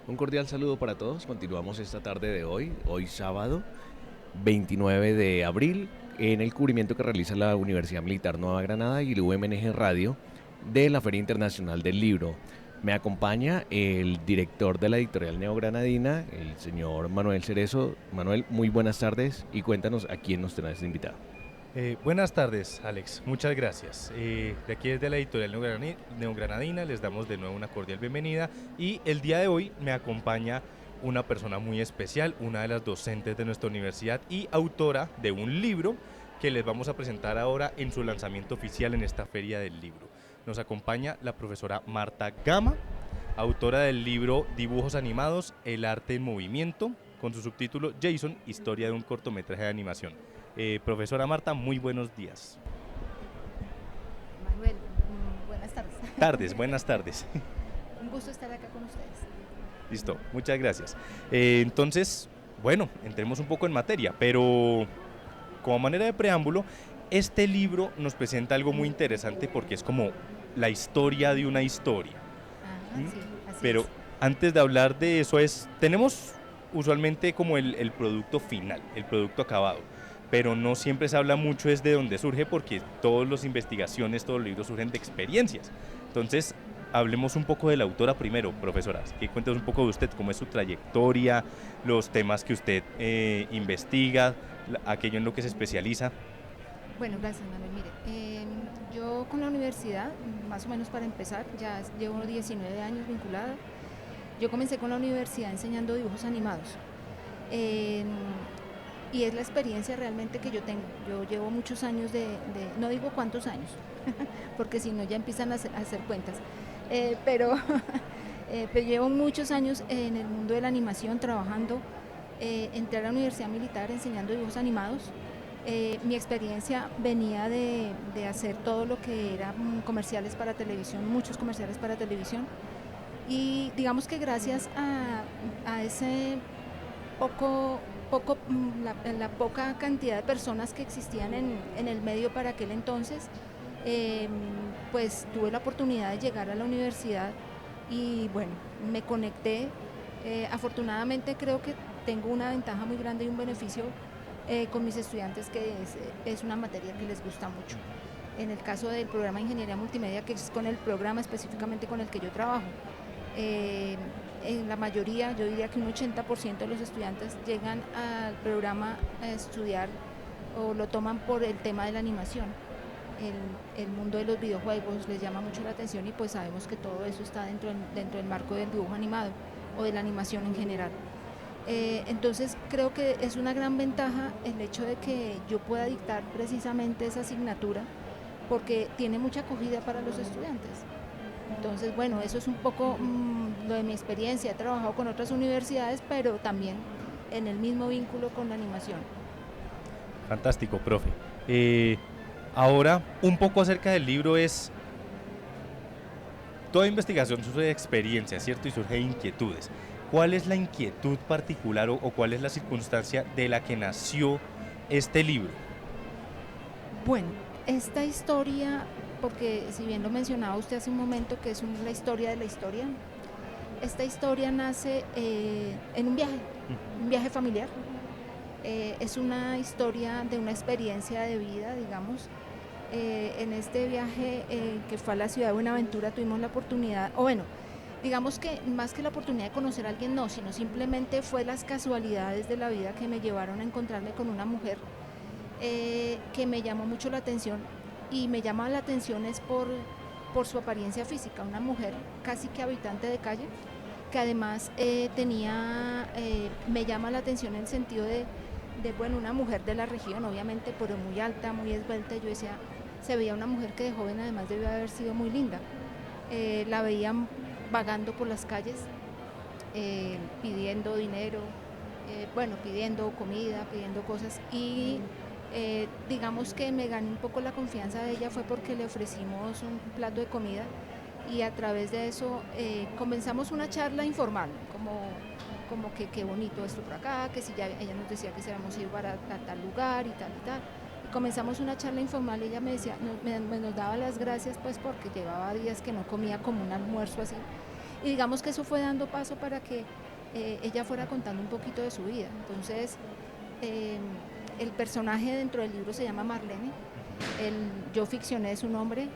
Un cordial saludo para todos. Continuamos esta tarde de hoy sábado 29 de abril, en el cubrimiento que realiza la Universidad Militar Nueva Granada y el UMNG Radio de la Feria Internacional del Libro. Me acompaña el director de la editorial neogranadina, el señor Manuel Cerezo. Manuel, muy buenas tardes y cuéntanos a quién nos tenés invitado. Buenas tardes, Alex. Muchas gracias. De aquí desde la editorial Neogranadina les damos de nuevo una cordial bienvenida y el día de hoy me acompaña una persona muy especial, una de las docentes de nuestra universidad y autora de un libro que les vamos a presentar ahora en su lanzamiento oficial en esta Feria del Libro. Nos acompaña la profesora Marta Gama, autora del libro Dibujos animados, el arte en movimiento, con su subtítulo Jason, historia de un cortometraje de animación. Profesora Marta, muy buenos días. Manuel, buenas tardes. Buenas tardes. Un gusto estar acá con ustedes. Listo, muchas gracias. Entonces, bueno, entremos un poco en materia, pero como manera de preámbulo, este libro nos presenta algo muy interesante porque es como la historia de una historia. Ajá, ¿Mm? sí, así Pero es. antes de hablar de eso tenemos usualmente como el producto final, el producto acabado, pero no siempre se habla mucho es de dónde surge porque todas las investigaciones, todos los libros surgen de experiencias. Entonces, hablemos un poco de la autora primero, profesora, que cuentes un poco de usted, cómo es su trayectoria, los temas que usted investiga, aquello en lo que se especializa. Bueno, gracias, Manuel. Mire, yo con la universidad, más o menos para empezar, ya llevo 19 años vinculada. Yo comencé con la universidad enseñando dibujos animados. Eh, y es la experiencia realmente que yo tengo. Yo llevo muchos años no digo cuántos años, porque si no ya empiezan a hacer cuentas, pero, pero llevo muchos años en el mundo de la animación trabajando. Entré a la Universidad Militar enseñando dibujos animados. Mi experiencia venía de hacer todo lo que era comerciales para televisión, muchos comerciales para televisión. Y digamos que gracias a ese la poca cantidad de personas que existían en el medio para aquel entonces, eh, pues tuve la oportunidad de llegar a la universidad y bueno, me conecté. Afortunadamente creo que tengo una ventaja muy grande y un beneficio con mis estudiantes, que es una materia que les gusta mucho. En el caso del programa de Ingeniería Multimedia, que es con el programa específicamente con el que yo trabajo, eh, en la mayoría, yo diría que un 80% de los estudiantes llegan al programa a estudiar o lo toman por el tema de la animación. El mundo de los videojuegos les llama mucho la atención y pues sabemos que todo eso está dentro del marco del dibujo animado o de la animación en general. Entonces creo que es una gran ventaja el hecho de que yo pueda dictar precisamente esa asignatura porque tiene mucha acogida para los estudiantes. Entonces, bueno, eso es un poco lo de mi experiencia. He trabajado con otras universidades, pero también en el mismo vínculo con la animación. Fantástico, profe. Ahora, un poco acerca del libro es, toda investigación surge de experiencia, ¿cierto? Y surge de inquietudes. ¿Cuál es la inquietud particular o cuál es la circunstancia de la que nació este libro? Bueno, esta historia, porque si bien lo mencionaba usted hace un momento, que es la historia de la historia, esta historia nace en un viaje familiar. Es una historia de una experiencia de vida, digamos. En este viaje que fue a la ciudad de Buenaventura tuvimos la oportunidad, o bueno, digamos que más que la oportunidad de conocer a alguien, no, sino simplemente fue las casualidades de la vida que me llevaron a encontrarme con una mujer que me llamó mucho la atención, y me llama la atención es por su apariencia física, una mujer casi que habitante de calle, que además me llama la atención en el sentido bueno, una mujer de la región, obviamente, pero muy alta, muy esbelta. Yo decía, se veía una mujer que de joven además debió haber sido muy linda. La veían vagando por las calles, pidiendo dinero, bueno, pidiendo comida, pidiendo cosas, y digamos que me gané un poco la confianza de ella fue porque le ofrecimos un plato de comida, y a través de eso comenzamos una charla informal, como que qué bonito esto por acá, que si ya ella nos decía que si íbamos a ir para tal lugar y tal y tal. Y comenzamos una charla informal y ella me decía, nos daba las gracias pues porque llevaba días que no comía como un almuerzo así. Y digamos que eso fue dando paso para que ella fuera contando un poquito de su vida. Entonces, el personaje dentro del libro se llama Marlene, yo ficcioné su nombre,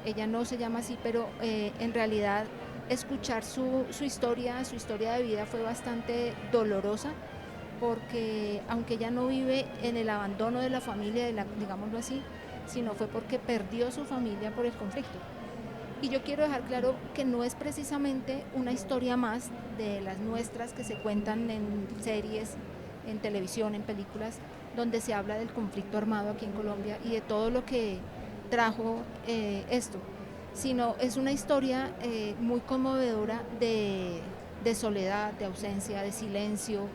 ella no se llama así, pero en realidad escuchar su historia de vida fue bastante dolorosa, porque aunque ella no vive en el abandono de la familia, digámoslo así, sino fue porque perdió su familia por el conflicto. Y yo quiero dejar claro que no es precisamente una historia más de las nuestras que se cuentan en series, en televisión, en películas, donde se habla del conflicto armado aquí en Colombia y de todo lo que trajo esto, sino es una historia muy conmovedora de soledad, de ausencia, de silencio,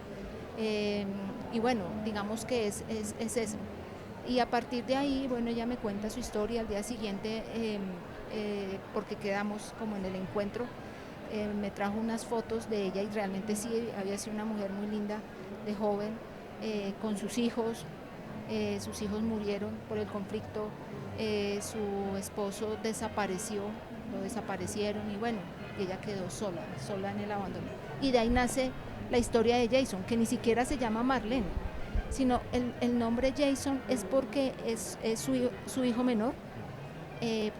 y bueno, digamos que es eso. Y a partir de ahí, bueno, ella me cuenta su historia. Al día siguiente, porque quedamos como en el encuentro, me trajo unas fotos de ella y realmente sí, había sido una mujer muy linda, de joven, con sus hijos murieron por el conflicto, su esposo desapareció, lo desaparecieron y bueno, ella quedó sola en el abandono. Y de ahí nace la historia de Jason, que ni siquiera se llama Marlene, sino el nombre Jason es porque es su hijo menor,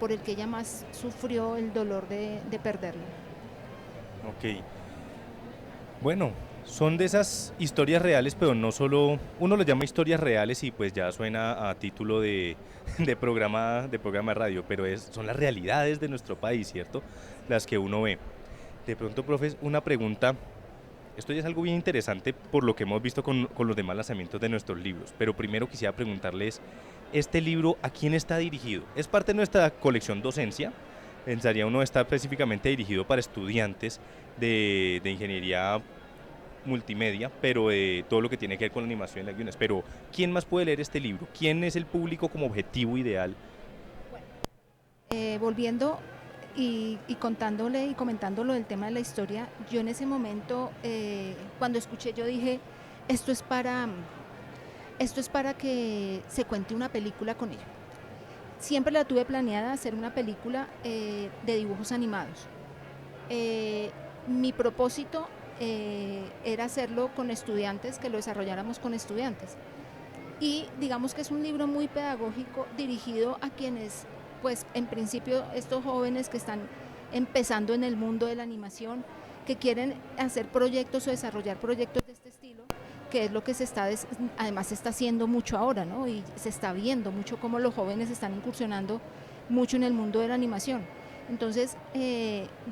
por el que ella más sufrió el dolor de perderlo. Ok. Bueno, son de esas historias reales, pero no solo, uno lo llama historias reales y pues ya suena a título de programa de radio, pero son las realidades de nuestro país, ¿cierto? Las que uno ve. De pronto, profes, una pregunta. Esto ya es algo bien interesante por lo que hemos visto con los demás lanzamientos de nuestros libros, pero primero quisiera preguntarles, ¿este libro a quién está dirigido? ¿Es parte de nuestra colección Docencia? Pensaría uno está específicamente dirigido para estudiantes de ingeniería multimedia, pero de todo lo que tiene que ver con la animación y las guiones. Pero, ¿quién más puede leer este libro? ¿Quién es el público como objetivo ideal? Bueno, volviendo y contándole y comentándolo del tema de la historia, yo en ese momento, cuando escuché, yo dije, esto es para que se cuente una película con ella. Siempre la tuve planeada hacer una película de dibujos animados. Mi propósito era hacerlo con estudiantes, que lo desarrolláramos con estudiantes. Y digamos que es un libro muy pedagógico dirigido a quienes, pues en principio, estos jóvenes que están empezando en el mundo de la animación, que quieren hacer proyectos o desarrollar proyectos de este estilo, que es lo que además se está haciendo mucho ahora, ¿no? Y se está viendo mucho cómo los jóvenes están incursionando mucho en el mundo de la animación. Entonces,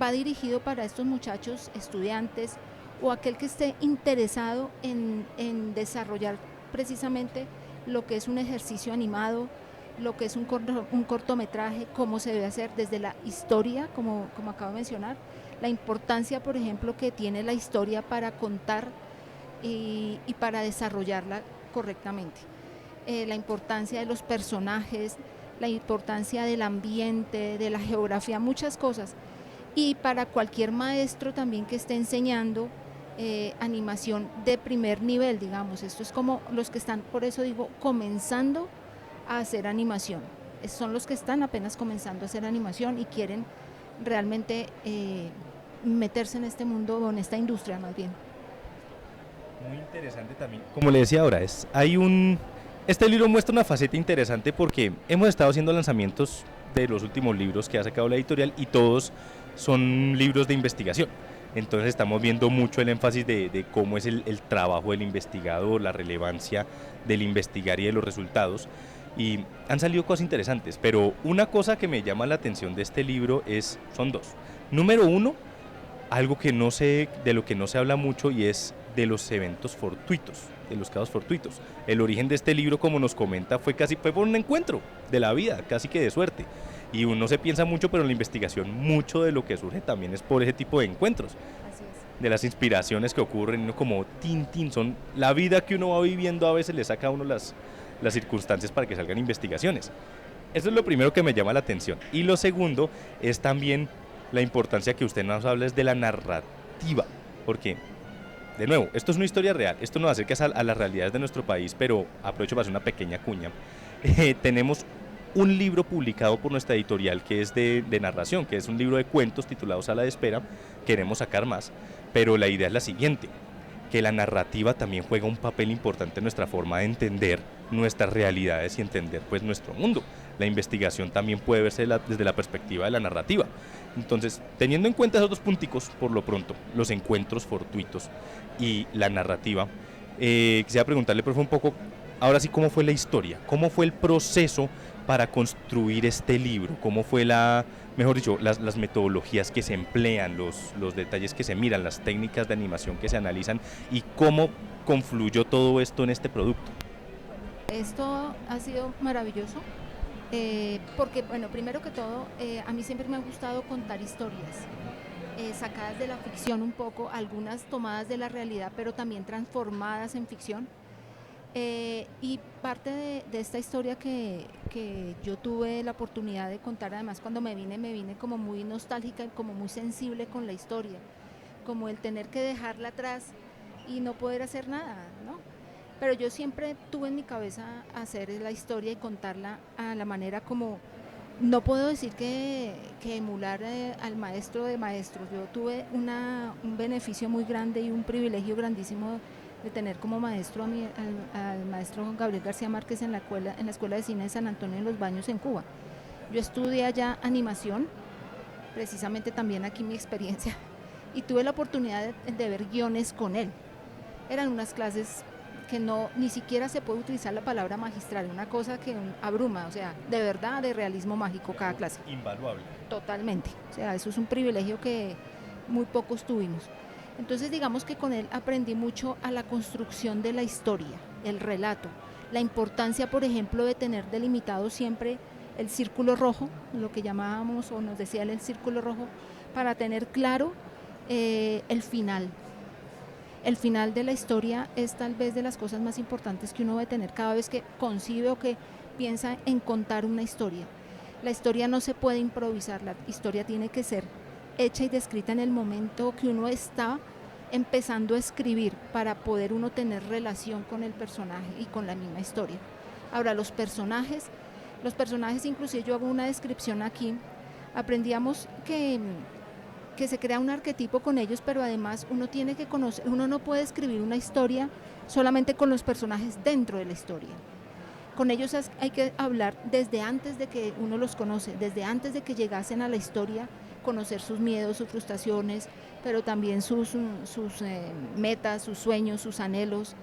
va dirigido para estos muchachos, estudiantes, o aquel que esté interesado en desarrollar precisamente lo que es un ejercicio animado, lo que es un cortometraje, cómo se debe hacer desde la historia, como acabo de mencionar, la importancia, por ejemplo, que tiene la historia para contar y para desarrollarla correctamente. La importancia de los personajes, la importancia del ambiente, de la geografía, muchas cosas. Y para cualquier maestro también que esté enseñando animación de primer nivel, digamos, esto es como los que están, por eso digo, comenzando a hacer animación. Son los que están apenas comenzando a hacer animación y quieren realmente meterse en este mundo o en esta industria más bien. Muy interesante también. Como le decía ahora, este libro muestra una faceta interesante porque hemos estado haciendo lanzamientos de los últimos libros que ha sacado la editorial y todos son libros de investigación. Entonces estamos viendo mucho el énfasis de cómo es el trabajo del investigador, la relevancia del investigar y de los resultados. Y han salido cosas interesantes, pero una cosa que me llama la atención de este libro son dos. Número uno, algo que de lo que no se habla mucho y es de los eventos fortuitos, de los casos fortuitos. El origen de este libro, como nos comenta, fue por un encuentro de la vida, casi que de suerte. Y uno se piensa mucho, pero en la investigación mucho de lo que surge también es por ese tipo de encuentros. Así es. De las inspiraciones que ocurren, como son la vida que uno va viviendo, a veces le saca a uno las circunstancias para que salgan investigaciones. Eso es lo primero que me llama la atención. Y lo segundo es también la importancia que usted nos habla es de la narrativa, porque, de nuevo, esto es una historia real, esto nos acerca a las realidades de nuestro país, pero aprovecho para hacer una pequeña cuña. Tenemos un libro publicado por nuestra editorial que es de narración, que es un libro de cuentos titulado Sala de Espera. Queremos sacar más, pero la idea es la siguiente, que la narrativa también juega un papel importante en nuestra forma de entender nuestras realidades y entender pues nuestro mundo. La investigación también puede verse desde la perspectiva de la narrativa. Entonces, teniendo en cuenta esos dos punticos, por lo pronto, los encuentros fortuitos y la narrativa, quisiera preguntarle, profe, un poco, ahora sí, ¿cómo fue la historia? ¿Cómo fue el proceso para construir este libro? ¿Cómo fue mejor dicho, las metodologías que se emplean, los detalles que se miran, las técnicas de animación que se analizan y cómo confluyó todo esto en este producto? Esto ha sido maravilloso. Porque, bueno, primero que todo, a mí siempre me ha gustado contar historias, sacadas de la ficción un poco, algunas tomadas de la realidad, pero también transformadas en ficción. Y parte de esta historia que yo tuve la oportunidad de contar, además cuando me vine como muy nostálgica y como muy sensible con la historia, como el tener que dejarla atrás y no poder hacer nada, ¿no? Pero yo siempre tuve en mi cabeza hacer la historia y contarla a la manera como, no puedo decir que emular al maestro de maestros. Yo tuve un beneficio muy grande y un privilegio grandísimo de tener como maestro al maestro Gabriel García Márquez en la Escuela de Cine de San Antonio de los Baños en Cuba. Yo estudié allá animación, precisamente también aquí mi experiencia, y tuve la oportunidad de ver guiones con él. Eran unas clases que ni siquiera se puede utilizar la palabra magistral, una cosa que abruma, o sea, de verdad, de realismo mágico cada clase. Invaluable. Totalmente, o sea, eso es un privilegio que muy pocos tuvimos. Entonces digamos que con él aprendí mucho a la construcción de la historia, el relato, la importancia, por ejemplo, de tener delimitado siempre el círculo rojo, lo que llamábamos o nos decía él el círculo rojo, para tener claro el final. El final de la historia es tal vez de las cosas más importantes que uno debe tener cada vez que concibe o que piensa en contar una historia. La historia no se puede improvisar, la historia tiene que ser hecha y descrita en el momento que uno está empezando a escribir para poder uno tener relación con el personaje y con la misma historia. Ahora, los personajes inclusive yo hago una descripción aquí, aprendíamos que se crea un arquetipo con ellos, pero además uno tiene que conocer, uno no puede escribir una historia solamente con los personajes dentro de la historia. Con ellos hay que hablar desde antes de que uno los conoce, desde antes de que llegasen a la historia, conocer sus miedos, sus frustraciones, pero también sus metas, sus sueños, sus anhelos,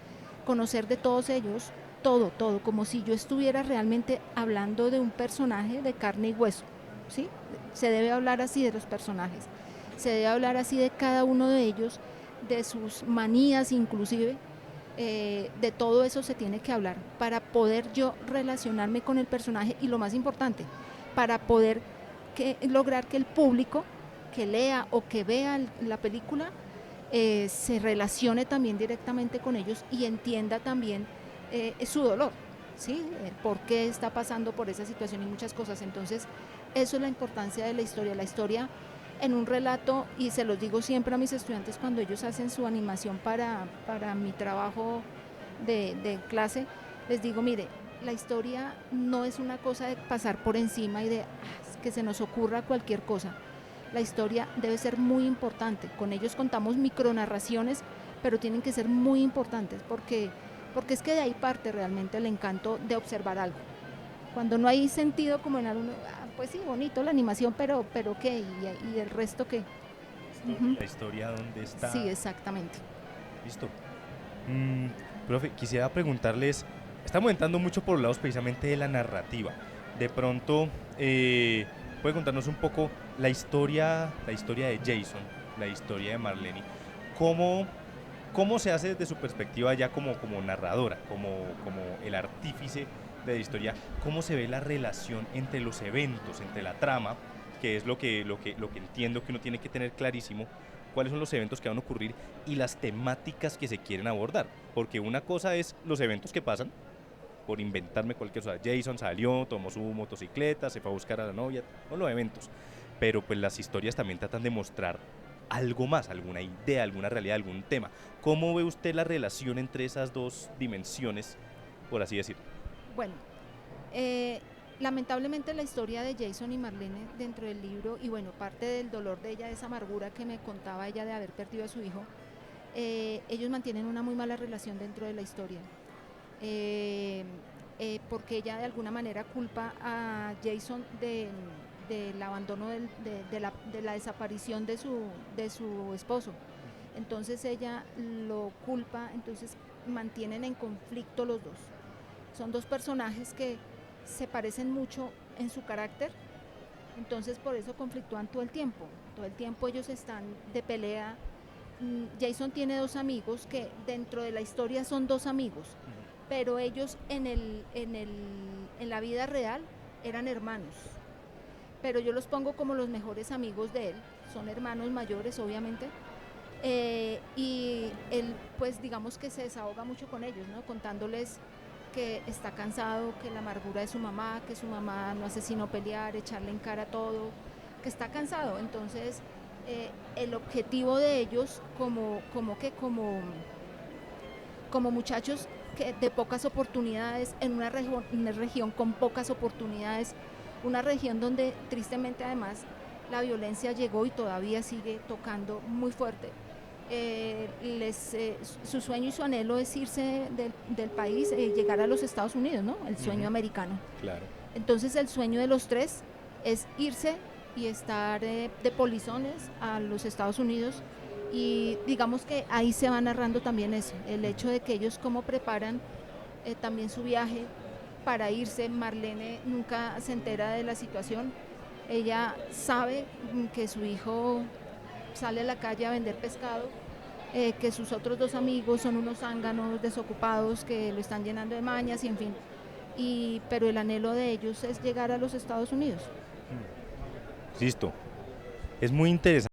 conocer de todos ellos, todo, como si yo estuviera realmente hablando de un personaje de carne y hueso, ¿sí? Se debe hablar así de los personajes. Se debe hablar así de cada uno de ellos, de sus manías inclusive, de todo eso se tiene que hablar para poder yo relacionarme con el personaje y lo más importante, para poder lograr que el público que lea o que vea la película se relacione también directamente con ellos y entienda también su dolor, ¿sí? Por qué está pasando por esa situación y muchas cosas. Entonces, eso es la importancia de la historia en un relato, y se los digo siempre a mis estudiantes cuando ellos hacen su animación para mi trabajo de clase, les digo, mire, la historia no es una cosa de pasar por encima y de que se nos ocurra cualquier cosa. La historia debe ser muy importante, con ellos contamos micronarraciones, pero tienen que ser muy importantes porque es que de ahí parte realmente el encanto de observar algo. Cuando no hay sentido como en algún, pues sí, bonito la animación, pero ¿qué? ¿Y el resto qué? La historia dónde está. Sí, exactamente. Listo. Profe, quisiera preguntarles, estamos entrando mucho por los lados precisamente de la narrativa. De pronto, puede contarnos un poco la historia de Jason, la historia de Marlene. ¿Cómo se hace desde su perspectiva ya como narradora, como el artífice de la historia? ¿Cómo se ve la relación entre los eventos, entre la trama, que es lo que entiendo que uno tiene que tener clarísimo? ¿Cuáles son los eventos que van a ocurrir y las temáticas que se quieren abordar? Porque una cosa es los eventos que pasan, por inventarme cualquier cosa. Jason salió, tomó su motocicleta, se fue a buscar a la novia, son los eventos. Pero pues las historias también tratan de mostrar algo más, alguna idea, alguna realidad, algún tema. ¿Cómo ve usted la relación entre esas dos dimensiones, por así decirlo? Bueno, lamentablemente la historia de Jason y Marlene dentro del libro, y bueno, parte del dolor de ella, de esa amargura que me contaba ella de haber perdido a su hijo, ellos mantienen una muy mala relación dentro de la historia. Porque ella de alguna manera culpa a Jason del abandono, de la desaparición de su esposo. Entonces ella lo culpa, entonces mantienen en conflicto los dos. Son dos personajes que se parecen mucho en su carácter, entonces por eso conflictúan todo el tiempo ellos están de pelea. Jason tiene dos amigos que dentro de la historia son dos amigos, pero ellos en la vida real eran hermanos, pero yo los pongo como los mejores amigos de él, son hermanos mayores obviamente, y él pues digamos que se desahoga mucho con ellos, ¿no? Contándoles que está cansado, que la amargura de su mamá, que su mamá no hace sino pelear, echarle en cara todo, que está cansado. Entonces el objetivo de ellos como muchachos que de pocas oportunidades, en una región con pocas oportunidades, una región donde tristemente además la violencia llegó y todavía sigue tocando muy fuerte. Su sueño y su anhelo es irse del país, llegar a los Estados Unidos, ¿no? El sueño americano. Claro. Entonces el sueño de los tres es irse y estar de polizones a los Estados Unidos, y digamos que ahí se va narrando también eso, el hecho de que ellos cómo preparan también su viaje para irse. Marlene nunca se entera de la situación, ella sabe que su hijo sale a la calle a vender pescado, que sus otros dos amigos son unos zánganos desocupados que lo están llenando de mañas y en fin, pero el anhelo de ellos es llegar a los Estados Unidos. Listo. Es muy interesante.